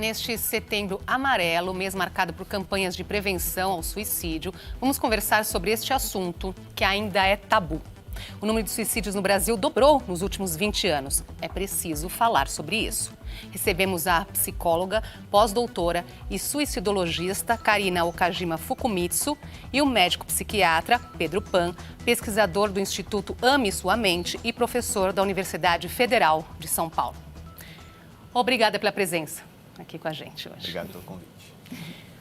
Neste setembro amarelo, mês marcado por campanhas de prevenção ao suicídio, vamos conversar sobre este assunto que ainda é tabu. O número de suicídios no Brasil dobrou nos últimos 20 anos. É preciso falar sobre isso. Recebemos a psicóloga, pós-doutora e suicidologista Karina Okajima Fukumitsu e o médico psiquiatra Pedro Pan, pesquisador do Instituto Ame Sua Mente e professor da Universidade Federal de São Paulo. Obrigada pela presença aqui com a gente hoje. Obrigado pelo convite.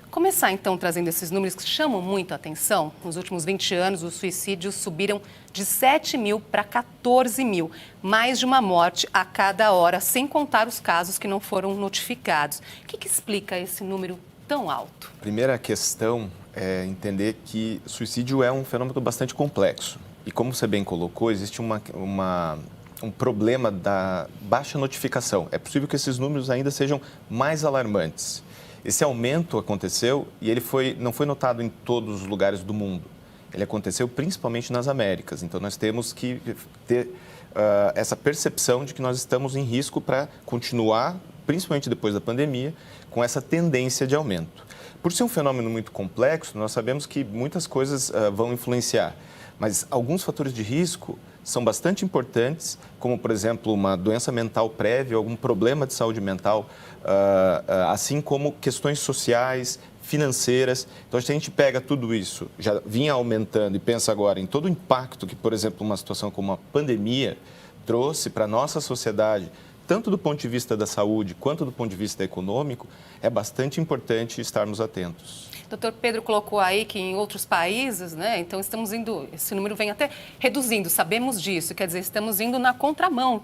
Começar, então, trazendo esses números que chamam muito a atenção. Nos últimos 20 anos, os suicídios subiram de 7 mil para 14 mil. Mais de uma morte a cada hora, sem contar os casos que não foram notificados. O que explica esse número tão alto? Primeira questão é entender que suicídio é um fenômeno bastante complexo. E como você bem colocou, existe um problema da baixa notificação. É possível que esses números ainda sejam mais alarmantes. Esse aumento aconteceu e ele não foi notado em todos os lugares do mundo. Ele aconteceu principalmente nas Américas. Então, nós temos que ter essa percepção de que nós estamos em risco para continuar, principalmente depois da pandemia, com essa tendência de aumento. Por ser um fenômeno muito complexo, nós sabemos que muitas coisas vão influenciar, mas alguns fatores de risco são bastante importantes, como, por exemplo, uma doença mental prévia, algum problema de saúde mental, assim como questões sociais, financeiras. Então, se a gente pega tudo isso, já vinha aumentando e pensa agora em todo o impacto que, por exemplo, uma situação como a pandemia trouxe para a nossa sociedade, tanto do ponto de vista da saúde quanto do ponto de vista econômico, é bastante importante estarmos atentos. Doutor Pedro colocou aí que em outros países, né, então estamos indo, esse número vem até reduzindo, sabemos disso, quer dizer, estamos indo na contramão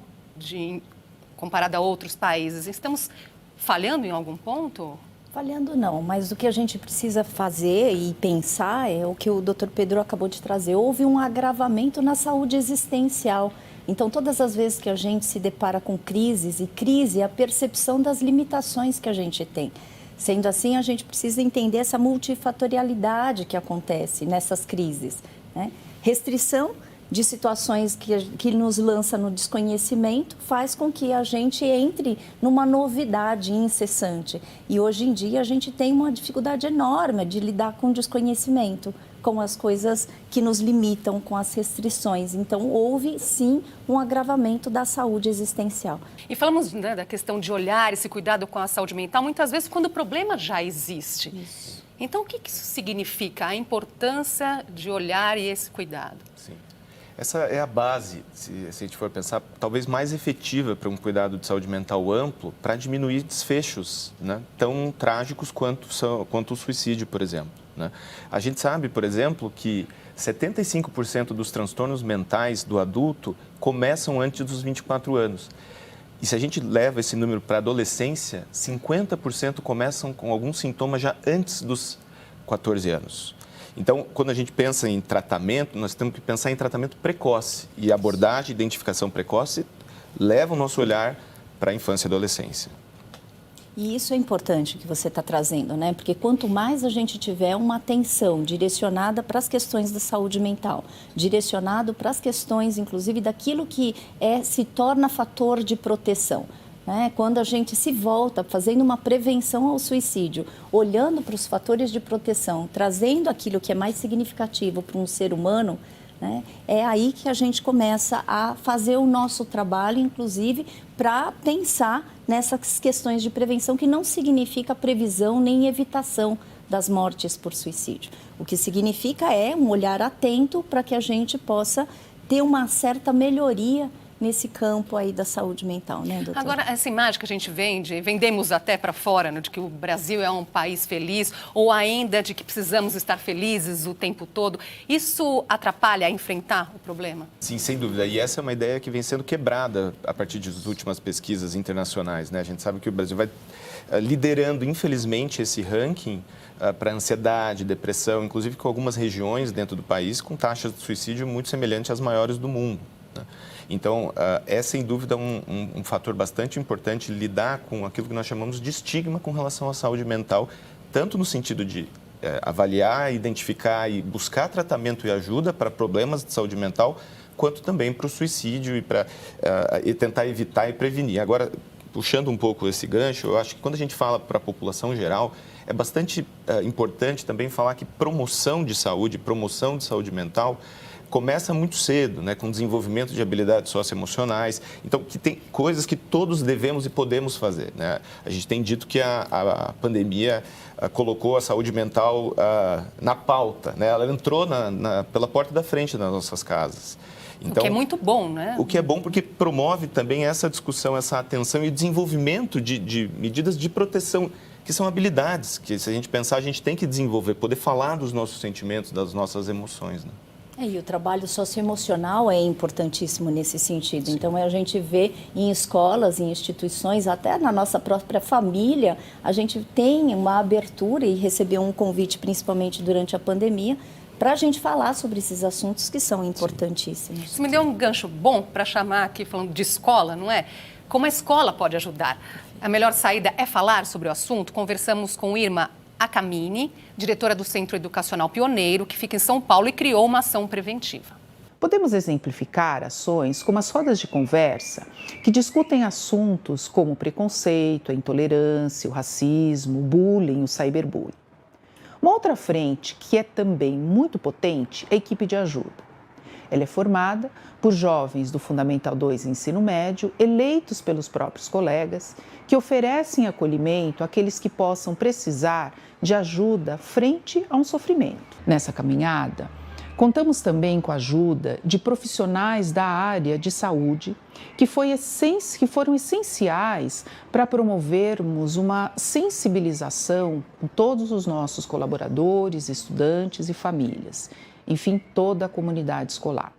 comparado a outros países. Estamos falhando em algum ponto? Falhando não, mas o que a gente precisa fazer e pensar é o que o doutor Pedro acabou de trazer. Houve um agravamento na saúde existencial. Então, todas as vezes que a gente se depara com crises, e crise é a percepção das limitações que a gente tem. Sendo assim, a gente precisa entender essa multifatorialidade que acontece nessas crises, né? Restrição de situações que nos lança no desconhecimento faz com que a gente entre numa novidade incessante. E hoje em dia a gente tem uma dificuldade enorme de lidar com o desconhecimento, com as coisas que nos limitam, com as restrições. Então, houve, sim, um agravamento da saúde existencial. E falamos, né, da questão de olhar, esse cuidado com a saúde mental, muitas vezes quando o problema já existe. Isso. Então, o que isso significa? A importância de olhar e esse cuidado? Sim. Essa é a base, se a gente for pensar, talvez mais efetiva para um cuidado de saúde mental amplo, para diminuir desfechos, né, tão trágicos quanto o suicídio, por exemplo. Né? A gente sabe, por exemplo, que 75% dos transtornos mentais do adulto começam antes dos 24 anos. E se a gente leva esse número para a adolescência, 50% começam com alguns sintomas já antes dos 14 anos. Então, quando a gente pensa em tratamento, nós temos que pensar em tratamento precoce. E a abordagem, identificação precoce, leva o nosso olhar para a infância e adolescência. E isso é importante que você está trazendo, né? Porque quanto mais a gente tiver uma atenção direcionada para as questões da saúde mental, direcionado para as questões, inclusive, daquilo que se torna fator de proteção, né? Quando a gente se volta fazendo uma prevenção ao suicídio, olhando para os fatores de proteção, trazendo aquilo que é mais significativo para um ser humano, né? É aí que a gente começa a fazer o nosso trabalho, inclusive, para pensar nessas questões de prevenção, que não significa previsão nem evitação das mortes por suicídio. O que significa é um olhar atento para que a gente possa ter uma certa melhoria nesse campo aí da saúde mental, né, doutor? Agora, essa imagem que a gente vendemos até para fora, né, de que o Brasil é um país feliz, ou ainda de que precisamos estar felizes o tempo todo, isso atrapalha a enfrentar o problema? Sim, sem dúvida. E essa é uma ideia que vem sendo quebrada a partir das últimas pesquisas internacionais, né? A gente sabe que o Brasil vai liderando, infelizmente, esse ranking para ansiedade, depressão, inclusive com algumas regiões dentro do país com taxas de suicídio muito semelhantes às maiores do mundo, né? Então, é sem dúvida um fator bastante importante lidar com aquilo que nós chamamos de estigma com relação à saúde mental, tanto no sentido de avaliar, identificar e buscar tratamento e ajuda para problemas de saúde mental, quanto também para o suicídio e para tentar evitar e prevenir. Agora, puxando um pouco esse gancho, eu acho que quando a gente fala para a população geral, é bastante importante também falar que promoção de saúde mental começa muito cedo, né, com desenvolvimento de habilidades socioemocionais. Então, que tem coisas que todos devemos e podemos fazer, né? A gente tem dito que a pandemia colocou a saúde mental na pauta, né? Ela entrou pela porta da frente das nossas casas. Então, o que é muito bom, né? O que é bom porque promove também essa discussão, essa atenção e desenvolvimento de medidas de proteção, que são habilidades que, se a gente pensar, a gente tem que desenvolver, poder falar dos nossos sentimentos, das nossas emoções, né? E o trabalho socioemocional é importantíssimo nesse sentido. Sim. Então, a gente vê em escolas, em instituições, até na nossa própria família, a gente tem uma abertura e recebeu um convite, principalmente durante a pandemia, para a gente falar sobre esses assuntos que são importantíssimos. Isso me deu um gancho bom para chamar aqui, falando de escola, não é? Como a escola pode ajudar? A melhor saída é falar sobre o assunto? Conversamos com Irma Acamini, diretora do Centro Educacional Pioneiro, que fica em São Paulo e criou uma ação preventiva. Podemos exemplificar ações como as rodas de conversa, que discutem assuntos como o preconceito, a intolerância, o racismo, o bullying, o cyberbullying. Uma outra frente que é também muito potente é a equipe de ajuda. Ela é formada por jovens do Fundamental 2 e Ensino Médio, eleitos pelos próprios colegas, que oferecem acolhimento àqueles que possam precisar de ajuda frente a um sofrimento. Nessa caminhada, contamos também com a ajuda de profissionais da área de saúde, que foram essenciais para promovermos uma sensibilização com todos os nossos colaboradores, estudantes e famílias, enfim, toda a comunidade escolar.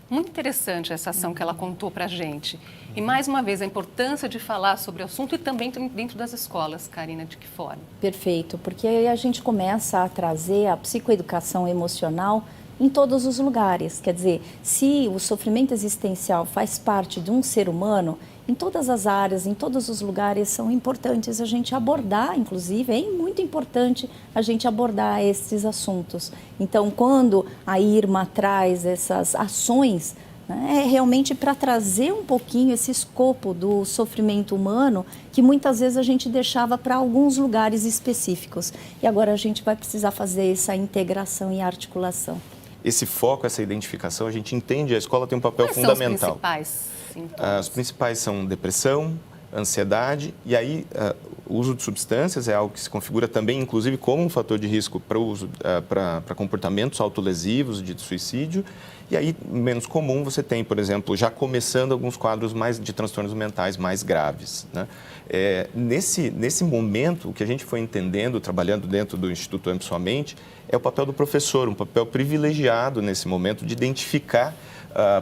Muito interessante essa ação que ela contou para a gente. E, mais uma vez, a importância de falar sobre o assunto e também dentro das escolas, Karina, de que forma? Perfeito, porque aí a gente começa a trazer a psicoeducação emocional em todos os lugares. Quer dizer, se o sofrimento existencial faz parte de um ser humano, em todas as áreas, em todos os lugares, são importantes a gente abordar, inclusive, é muito importante a gente abordar esses assuntos. Então, quando a Irma traz essas ações, né, é realmente para trazer um pouquinho esse escopo do sofrimento humano, que muitas vezes a gente deixava para alguns lugares específicos. E agora a gente vai precisar fazer essa integração e articulação. Esse foco, essa identificação, a gente entende, a escola tem um papel Quais fundamental. São os principais sintomas? Os principais são depressão, ansiedade, e aí o uso de substâncias é algo que se configura também, inclusive, como um fator de risco para o uso para comportamentos autolesivos de suicídio. E aí, menos comum, você tem, por exemplo, já começando alguns quadros mais de transtornos mentais mais graves, né? Nesse momento, o que a gente foi entendendo, trabalhando dentro do Instituto Ame Sua Mente, é o papel do professor, um papel privilegiado nesse momento de identificar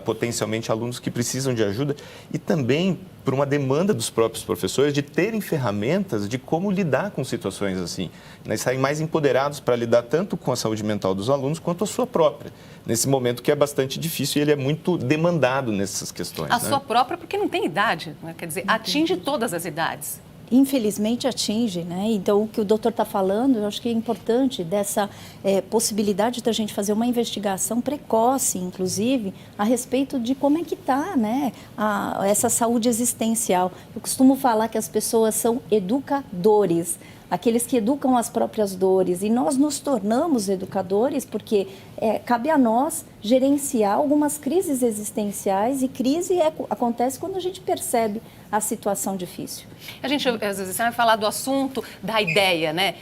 potencialmente alunos que precisam de ajuda e também por uma demanda dos próprios professores de terem ferramentas de como lidar com situações assim, né? Saem mais empoderados para lidar tanto com a saúde mental dos alunos quanto a sua própria, nesse momento que é bastante difícil e ele é muito demandado nessas questões. A sua própria porque não tem idade, né? Quer dizer, atinge todas as idades. Infelizmente atinge, né? Então, o que o doutor está falando, eu acho que é importante dessa possibilidade da gente fazer uma investigação precoce, inclusive, a respeito de como é que está, né, essa saúde existencial. Eu costumo falar que as pessoas são educadores, aqueles que educam as próprias dores, e nós nos tornamos educadores porque cabe a nós gerenciar algumas crises existenciais, e crise acontece quando a gente percebe a situação difícil. A gente, às vezes, você vai falar do assunto, da ideia, né?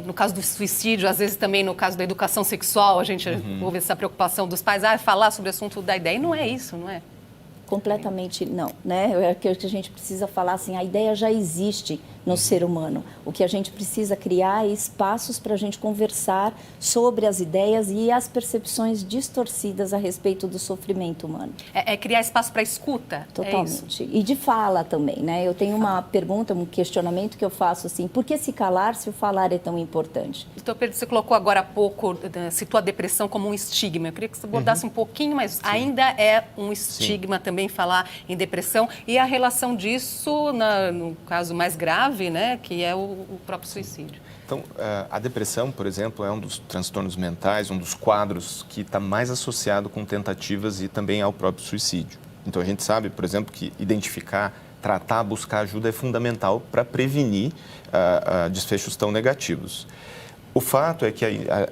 No caso do suicídio, às vezes também no caso da educação sexual, a gente ouve essa preocupação dos pais, falar sobre o assunto da ideia, e não é isso, não é? Completamente não, né? É que a gente precisa falar assim, a ideia já existe no ser humano. O que a gente precisa criar é espaços para a gente conversar sobre as ideias e as percepções distorcidas a respeito do sofrimento humano. É criar espaço para escuta? Totalmente. E de fala também, né? Eu tenho uma pergunta, um questionamento que eu faço assim, por que se calar se o falar é tão importante? Doutor Pedro, você colocou agora há pouco, citou a depressão como um estigma. Eu queria que você abordasse um pouquinho, mas ainda é um estigma também falar em depressão, e a relação disso, no caso mais grave, né, que é o próprio suicídio. Então, a depressão, por exemplo, é um dos transtornos mentais, um dos quadros que está mais associado com tentativas e também ao próprio suicídio. Então, a gente sabe, por exemplo, que identificar tratar, buscar ajuda é fundamental para prevenir desfechos tão negativos. O fato é que,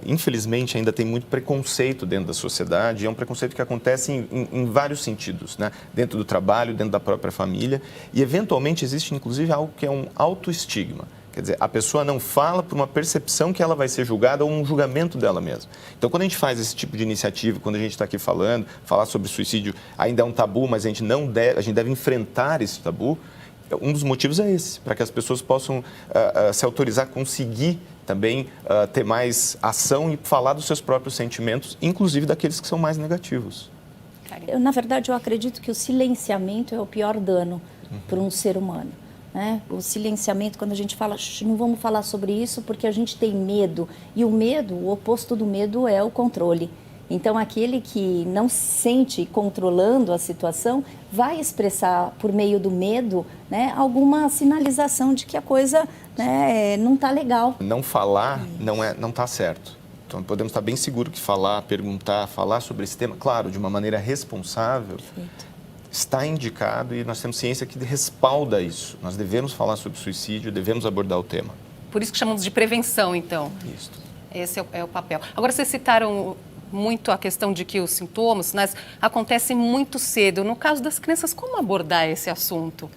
infelizmente, ainda tem muito preconceito dentro da sociedade, e é um preconceito que acontece em vários sentidos, né? Dentro do trabalho, dentro da própria família, e eventualmente existe, inclusive, algo que é um autoestigma. Quer dizer, a pessoa não fala por uma percepção que ela vai ser julgada ou um julgamento dela mesma. Então, quando a gente faz esse tipo de iniciativa, quando a gente está aqui falar sobre suicídio ainda é um tabu, mas a gente deve enfrentar esse tabu. Um dos motivos é esse, para que as pessoas possam se autorizar a conseguir também ter mais ação e falar dos seus próprios sentimentos, inclusive daqueles que são mais negativos. Na verdade, eu acredito que o silenciamento é o pior dano para um ser humano. Né? O silenciamento, quando a gente fala, não vamos falar sobre isso porque a gente tem medo. E o medo, o oposto do medo é o controle. Então, aquele que não se sente controlando a situação vai expressar, por meio do medo, né, alguma sinalização de que a coisa, né, não está legal. Não falar não está certo. Então, podemos estar bem seguros que falar, perguntar, falar sobre esse tema, claro, de uma maneira responsável, está indicado e nós temos ciência que respalda isso. Nós devemos falar sobre suicídio, devemos abordar o tema. Por isso que chamamos de prevenção, então. Isso. Esse é o papel. Agora, vocês citaram muito a questão de que os sintomas, sinais, acontecem muito cedo. No caso das crianças, como abordar esse assunto?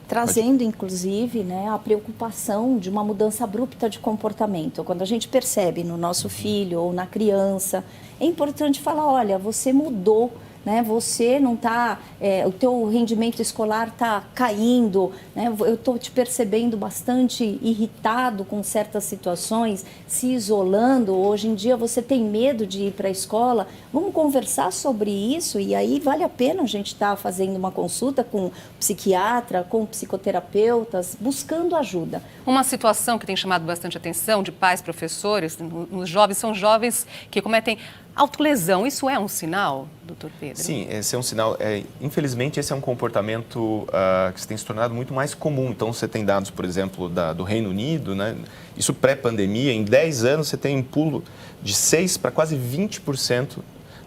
Trazendo, inclusive, né, a preocupação de uma mudança abrupta de comportamento. Quando a gente percebe no nosso filho ou na criança, é importante falar, olha, você mudou. Né? Você não está, o teu rendimento escolar está caindo, né? Eu estou te percebendo bastante irritado com certas situações, se isolando. Hoje em dia você tem medo de ir para a escola. Vamos conversar sobre isso e aí vale a pena a gente estar fazendo uma consulta com psiquiatra, com psicoterapeutas, buscando ajuda. Uma situação que tem chamado bastante atenção de pais, professores, nos jovens, são jovens que cometem autolesão. Isso é um sinal, doutor Pedro? Sim, esse é um sinal. Infelizmente, esse é um comportamento que tem se tornado muito mais comum. Então, você tem dados, por exemplo, do Reino Unido, né? Isso pré-pandemia, em 10 anos você tem um pulo de 6% para quase 20%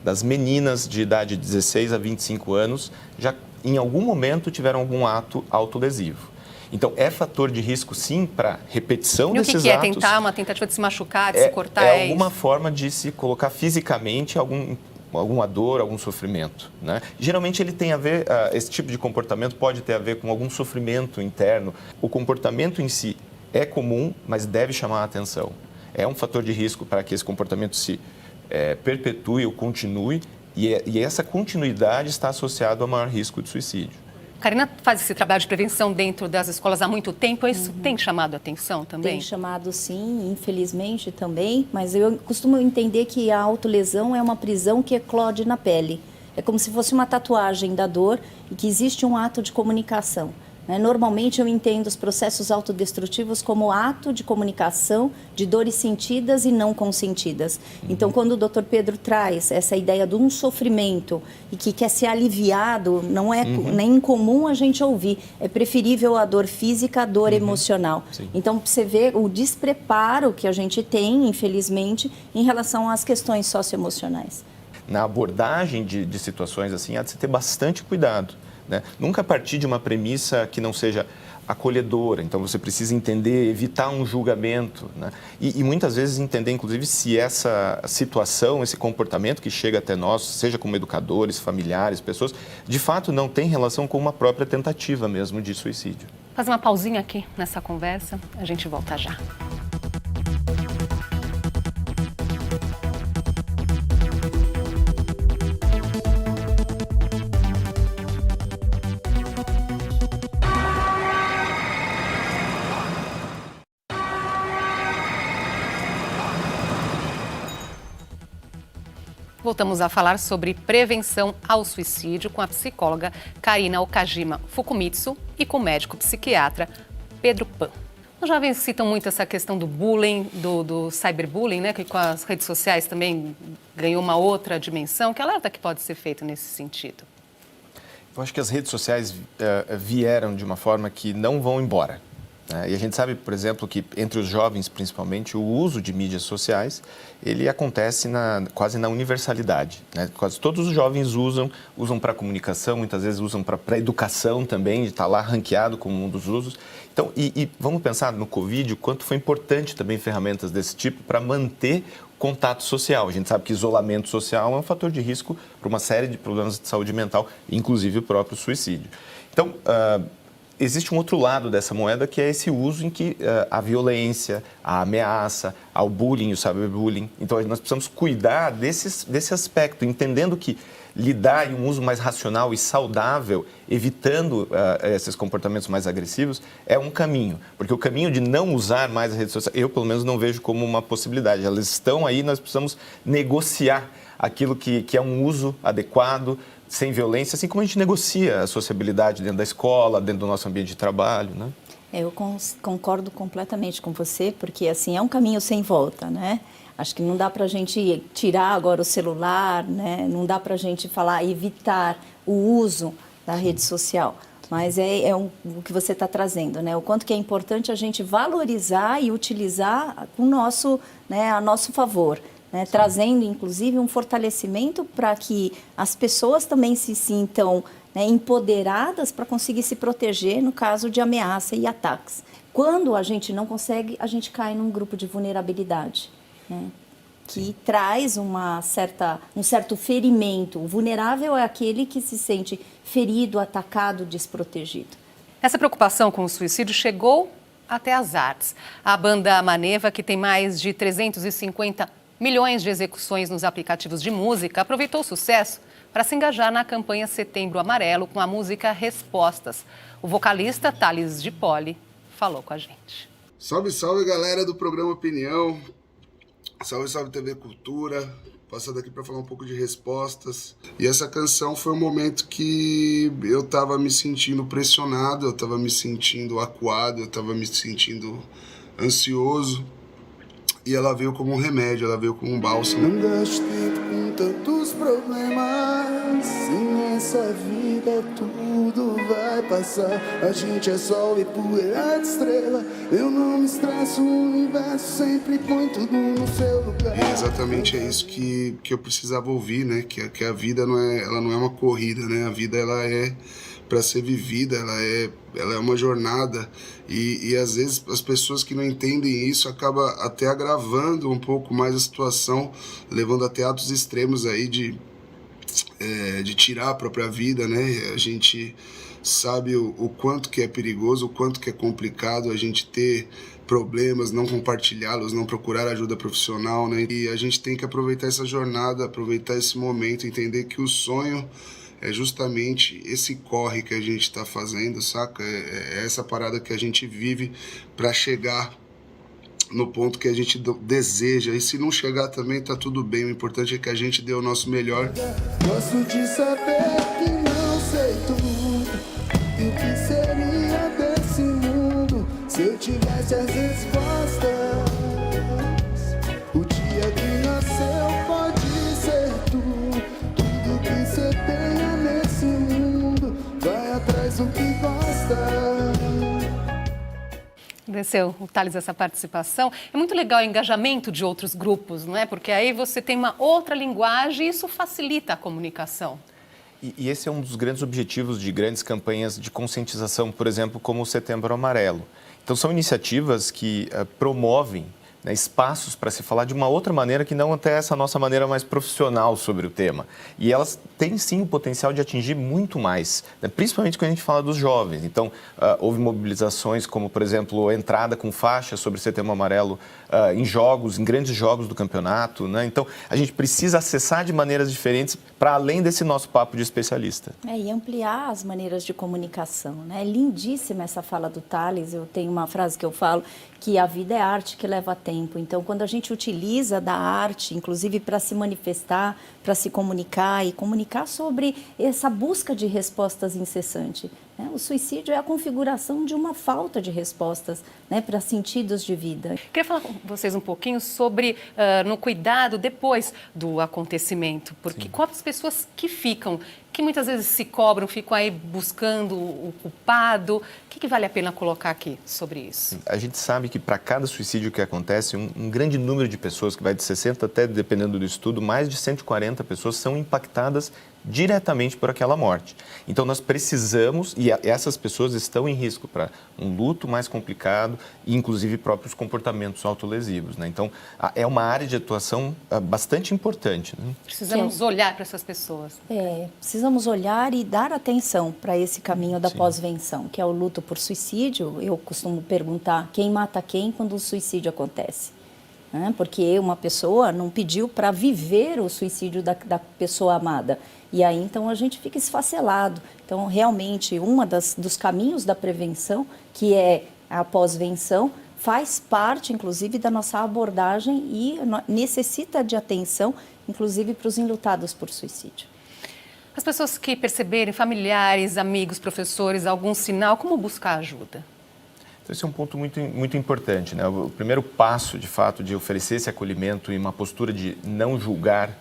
das meninas de idade de 16 a 25 anos já em algum momento tiveram algum ato autolesivo. Então, é fator de risco, sim, para repetição desses atos. E o que é tentar? Uma tentativa de se machucar, de se cortar? É alguma forma de se colocar fisicamente alguma dor, algum sofrimento, né? Geralmente ele tem a ver, esse tipo de comportamento pode ter a ver com algum sofrimento interno. O comportamento em si é comum, mas deve chamar a atenção. É um fator de risco para que esse comportamento se perpetue ou continue, e essa continuidade está associada ao maior risco de suicídio. Karina faz esse trabalho de prevenção dentro das escolas há muito tempo. Isso tem chamado a atenção também? Tem chamado, sim, infelizmente também. Mas eu costumo entender que a autolesão é uma prisão que eclode na pele. É como se fosse uma tatuagem da dor e que existe um ato de comunicação. Normalmente eu entendo os processos autodestrutivos como ato de comunicação de dores sentidas e não consentidas. Então, quando o Dr. Pedro traz essa ideia de um sofrimento e que quer ser aliviado, não é nem incomum a gente ouvir. É preferível a dor física à dor emocional. Sim. Então, você vê o despreparo que a gente tem, infelizmente, em relação às questões socioemocionais. Na abordagem de situações assim, há de se ter bastante cuidado. Né? Nunca partir de uma premissa que não seja acolhedora. Então, você precisa entender, evitar um julgamento. Né? E muitas vezes entender, inclusive, se essa situação, esse comportamento que chega até nós, seja como educadores, familiares, pessoas, de fato não tem relação com uma própria tentativa mesmo de suicídio. Fazer uma pausinha aqui nessa conversa, a gente volta já. Voltamos a falar sobre prevenção ao suicídio com a psicóloga Karina Okajima Fukumitsu e com o médico psiquiatra Pedro Pan. Os jovens citam muito essa questão do bullying, do cyberbullying, né, que com as redes sociais também ganhou uma outra dimensão. Que alerta que pode ser feito nesse sentido? Eu acho que as redes sociais vieram de uma forma que não vão embora. né? E a gente sabe, por exemplo, que entre os jovens, principalmente, o uso de mídias sociais, ele acontece quase na universalidade, né? Quase todos os jovens usam para comunicação, muitas vezes usam para educação também, de estar lá ranqueado como um dos usos. Então, e vamos pensar no Covid, o quanto foi importante também ferramentas desse tipo para manter contato social. A gente sabe que isolamento social é um fator de risco para uma série de problemas de saúde mental, inclusive o próprio suicídio. Então, existe um outro lado dessa moeda, que é esse uso em que a violência, a ameaça, ao bullying, o cyberbullying. Então, nós precisamos cuidar desse aspecto, entendendo que lidar em um uso mais racional e saudável, evitando esses comportamentos mais agressivos, é um caminho. Porque o caminho de não usar mais as redes sociais, eu, pelo menos, não vejo como uma possibilidade. Elas estão aí, nós precisamos negociar aquilo que é um uso adequado, sem violência, assim como a gente negocia a sociabilidade dentro da escola, dentro do nosso ambiente de trabalho, né? Eu concordo completamente com você, porque assim é um caminho sem volta, né? Acho que não dá para a gente tirar agora o celular, né? Não dá para a gente falar evitar o uso da rede social, mas o que você está trazendo, né? O quanto que é importante a gente valorizar e utilizar a nosso favor. Né, trazendo, inclusive, um fortalecimento para que as pessoas também se sintam, né, empoderadas para conseguir se proteger no caso de ameaça e ataques. Quando a gente não consegue, a gente cai num grupo de vulnerabilidade, né, que traz um certo ferimento. O vulnerável é aquele que se sente ferido, atacado, desprotegido. Essa preocupação com o suicídio chegou até as artes. A banda Maneva, que tem mais de 350 milhões de execuções nos aplicativos de música, aproveitou o sucesso para se engajar na campanha Setembro Amarelo com a música Respostas. O vocalista Thales de Poli falou com a gente. Salve, salve, galera do programa Opinião. Salve, salve, TV Cultura. Passando aqui para falar um pouco de Respostas. E essa canção foi um momento que eu estava me sentindo pressionado, eu estava me sentindo acuado, eu estava me sentindo ansioso. E ela veio como um remédio, ela veio como um bálsamo. Não gaste tempo com tantos problemas. E nessa vida tudo vai passar. A gente é sol e poeira de estrela. Eu não me estresso, o universo sempre põe tudo no seu lugar. E exatamente é isso que eu precisava ouvir, né? Que a vida ela não é uma corrida, né? A vida ela é para ser vivida, ela é uma jornada e às vezes as pessoas que não entendem isso acabam até agravando um pouco mais a situação, levando até atos extremos aí de tirar a própria vida, né? A gente sabe o quanto que é perigoso, o quanto que é complicado a gente ter problemas, não compartilhá-los, não procurar ajuda profissional, né? E a gente tem que aproveitar essa jornada, aproveitar esse momento, entender que o sonho é justamente esse corre que a gente está fazendo, saca? É essa parada que a gente vive para chegar no ponto que a gente deseja. E se não chegar também, tá tudo bem. O importante é que a gente dê o nosso melhor. Gosto de saber que não sei tudo. E o que seria desse mundo se eu tivesse as respostas? O dia que nasceu pode ser tu. Tudo que você tem nesse mundo, vai atrás do que gosta. Agradeceu o Thales essa participação. É muito legal o engajamento de outros grupos, não é? Porque aí você tem uma outra linguagem e isso facilita a comunicação. E esse é um dos grandes objetivos de grandes campanhas de conscientização, por exemplo, como o Setembro Amarelo. Então, são iniciativas que promovem, né, espaços para se falar de uma outra maneira que não até essa nossa maneira mais profissional sobre o tema. E elas têm, sim, o potencial de atingir muito mais, né, principalmente quando a gente fala dos jovens. Então, houve mobilizações como, por exemplo, a entrada com faixa sobre Setembro Amarelo em jogos, em grandes jogos do campeonato, né? Então, a gente precisa acessar de maneiras diferentes para além desse nosso papo de especialista. E ampliar as maneiras de comunicação, né? É lindíssima essa fala do Thales. Eu tenho uma frase que eu falo, que a vida é arte que leva tempo. Então, quando a gente utiliza da arte, inclusive para se manifestar, para se comunicar e comunicar sobre essa busca de respostas incessante, né? O suicídio é a configuração de uma falta de respostas, né, para sentidos de vida. Queria falar com vocês um pouquinho sobre no cuidado depois do acontecimento, porque com as pessoas que ficam, que muitas vezes se cobram, ficam aí buscando o culpado, o que vale a pena colocar aqui sobre isso? A gente sabe que para cada suicídio que acontece, um grande número de pessoas, que vai de 60 até, dependendo do estudo, mais de 140 pessoas são impactadas diretamente por aquela morte. Então, nós precisamos, e essas pessoas estão em risco para um luto mais complicado e, inclusive, próprios comportamentos autolesivos, né? Então, é uma área de atuação bastante importante, né? Precisamos olhar para essas pessoas. Precisamos olhar e dar atenção para esse caminho da pós-venção, que é o luto por suicídio. Eu costumo perguntar quem mata quem quando o suicídio acontece. Porque uma pessoa não pediu para viver o suicídio da pessoa amada. E aí, então, a gente fica esfacelado. Então, realmente, dos caminhos da prevenção, que é a pós-venção, faz parte, inclusive, da nossa abordagem e necessita de atenção, inclusive, para os enlutados por suicídio. As pessoas que perceberem, familiares, amigos, professores, algum sinal, como buscar ajuda? Então, esse é um ponto muito importante, né? O primeiro passo, de fato, de oferecer esse acolhimento e uma postura de não julgar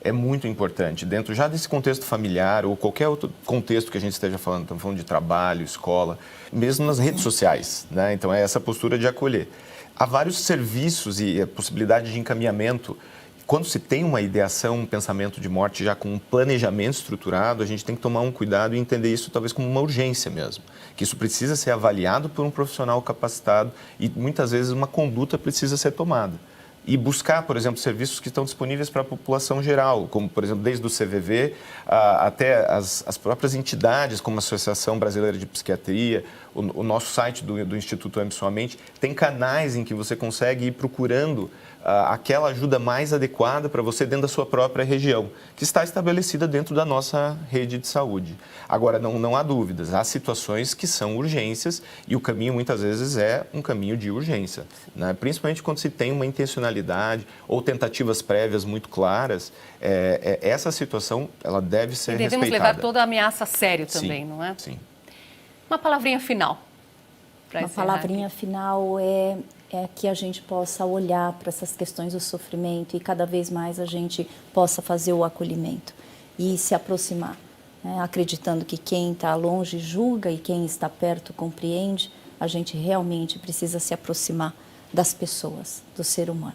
é muito importante. Dentro já desse contexto familiar ou qualquer outro contexto que a gente esteja falando, estamos falando de trabalho, escola, mesmo nas redes sociais, né? Então, é essa postura de acolher. Há vários serviços e a possibilidade de encaminhamento. Quando se tem uma ideação, um pensamento de morte já com um planejamento estruturado, a gente tem que tomar um cuidado e entender isso talvez como uma urgência mesmo. Que isso precisa ser avaliado por um profissional capacitado e muitas vezes uma conduta precisa ser tomada. E buscar, por exemplo, serviços que estão disponíveis para a população geral, como, por exemplo, desde o CVV até as próprias entidades, como a Associação Brasileira de Psiquiatria, o nosso site do Instituto Ame Sua Mente, tem canais em que você consegue ir procurando aquela ajuda mais adequada para você dentro da sua própria região, que está estabelecida dentro da nossa rede de saúde. Agora, não há dúvidas, há situações que são urgências e o caminho muitas vezes é um caminho de urgência, né? Principalmente quando se tem uma intencionalidade ou tentativas prévias muito claras, essa situação ela deve ser respeitada. Devemos levar toda a ameaça a sério também, não é? Sim. Uma palavrinha final. Uma palavrinha final é que a gente possa olhar para essas questões do sofrimento e cada vez mais a gente possa fazer o acolhimento e se aproximar, né? Acreditando que quem está longe julga e quem está perto compreende. A gente realmente precisa se aproximar das pessoas, do ser humano.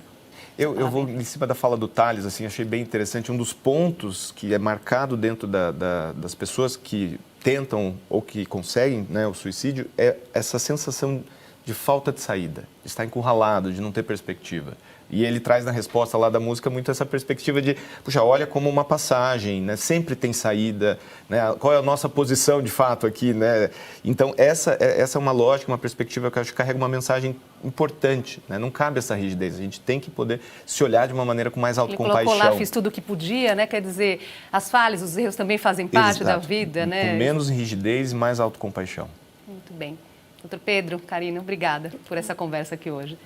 Eu vou em cima da fala do Tales, assim, achei bem interessante. Um dos pontos que é marcado dentro das pessoas que tentam ou que conseguem, né, o suicídio é essa sensação de falta de saída, de estar encurralado, de não ter perspectiva. E ele traz na resposta lá da música muito essa perspectiva de, puxa, olha como uma passagem, né? Sempre tem saída, né? Qual é a nossa posição de fato aqui, né? Então, essa é uma lógica, uma perspectiva que eu acho que carrega uma mensagem importante, né? Não cabe essa rigidez, a gente tem que poder se olhar de uma maneira com mais autocompaixão. Ele colocou lá, fiz tudo o que podia, né? Quer dizer, as falhas, os erros também fazem parte da vida, né? Com menos rigidez e mais autocompaixão. Muito bem. Doutor Pedro, Karina, obrigada por essa conversa aqui hoje.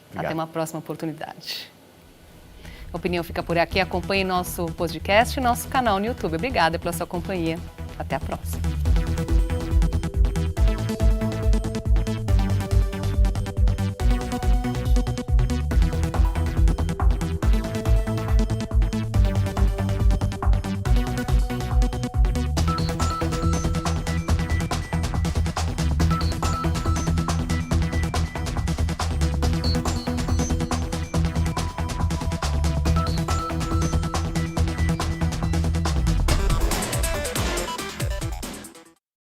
Obrigado. Até uma próxima oportunidade. A opinião fica por aqui. Acompanhe nosso podcast e nosso canal no YouTube. Obrigada pela sua companhia. Até a próxima.